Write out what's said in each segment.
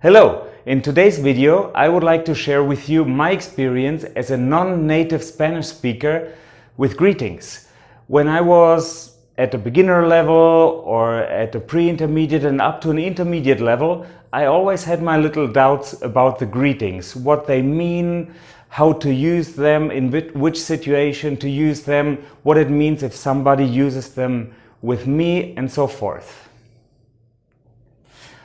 Hello! In today's video, I would like to share with you my experience as a non-native Spanish speaker with greetings. When I was at a beginner level or at a pre-intermediate and up to an intermediate level, I always had my little doubts about the greetings, what they mean, how to use them, in which situation to use them, what it means if somebody uses them with me, and so forth.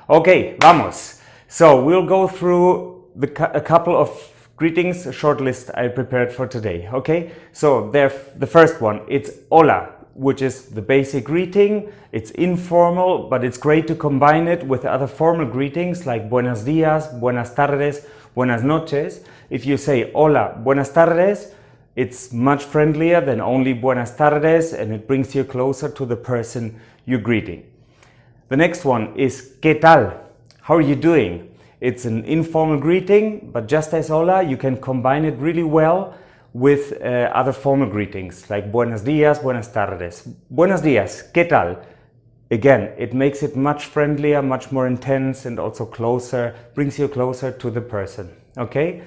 Okay, vamos! So we'll go through a couple of greetings, a short list I prepared for today. Okay, so the first one, it's hola, which is the basic greeting. It's informal, but it's great to combine it with other formal greetings like buenos dias, buenas tardes, buenas noches. If you say hola, buenas tardes, it's much friendlier than only buenas tardes, and it brings you closer to the person you're greeting. The next one is ¿qué tal? How are you doing? It's an informal greeting, but just as hola, you can combine it really well with other formal greetings like buenos dias, buenas tardes. Buenos dias, ¿qué tal? Again, it makes it much friendlier, much more intense, and also closer, brings you closer to the person. Okay?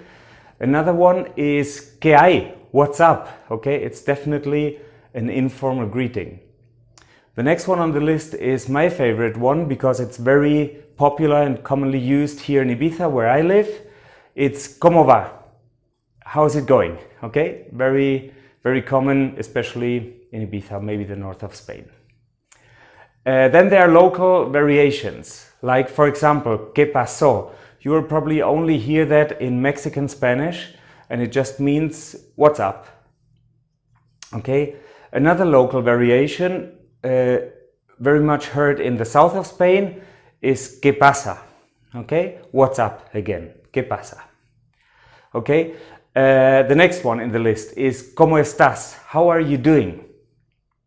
Another one is ¿qué hay? What's up? Okay, it's definitely an informal greeting. The next one on the list is my favorite one because it's very popular and commonly used here in Ibiza, where I live. It's ¿cómo va? How's it going? Okay, very, very common, especially in Ibiza, maybe the north of Spain. Then there are local variations, like for example, ¿qué pasó? You will probably only hear that in Mexican Spanish, and it just means what's up. Okay, another local variation very much heard in the south of Spain is ¿qué pasa? Okay, what's up again? ¿Qué pasa? Okay, the next one in the list is ¿cómo estás? How are you doing?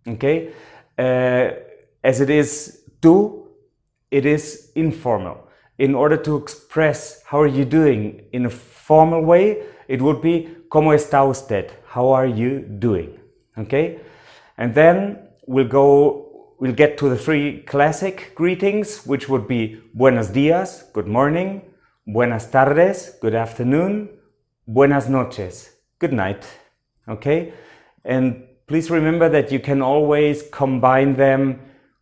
Okay, as it is tú, it is informal. In order to express how are you doing in a formal way, it would be ¿cómo está usted? How are you doing? Okay, and then we'll get to the three classic greetings, which would be buenos dias, good morning, buenas tardes, good afternoon, buenas noches, good night. Okay, and please remember that you can always combine them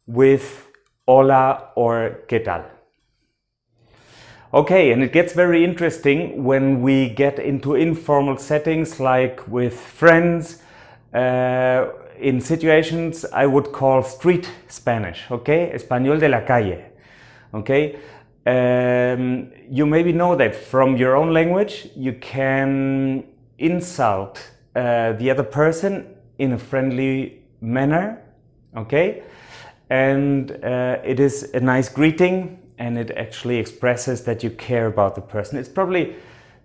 with hola or ¿qué tal? Okay, and it gets very interesting when we get into informal settings like with friends, in situations I would call street Spanish, okay? Español de la calle, okay? You maybe know that from your own language you can insult the other person in a friendly manner, okay? And it is a nice greeting, and it actually expresses that you care about the person. It's probably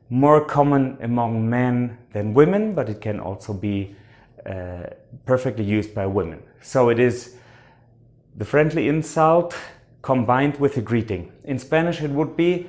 more common among men than women, but it can also be perfectly used by women. So it is the friendly insult combined with a greeting. In Spanish it would be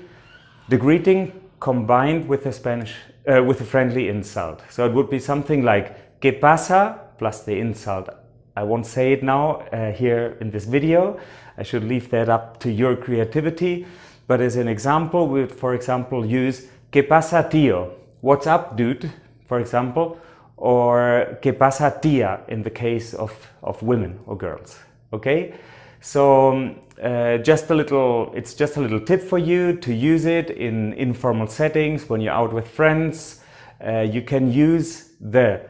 the greeting combined with a friendly insult. So it would be something like ¿qué pasa? Plus the insult. I won't say it now here in this video. I should leave that up to your creativity. But as an example, we would, for example, use ¿qué pasa, tío? What's up, dude? For example. Or ¿qué pasa, tía? In the case of women or girls. Okay? So it's just a little tip for you to use it in informal settings when you're out with friends. You can use the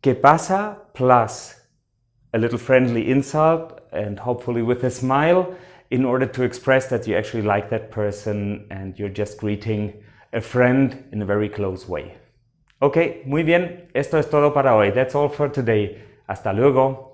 ¿qué pasa? Plus a little friendly insult, and hopefully with a smile, in order to express that you actually like that person and you're just greeting a friend in a very close way. Ok, muy bien, esto es todo para hoy. That's all for today. Hasta luego.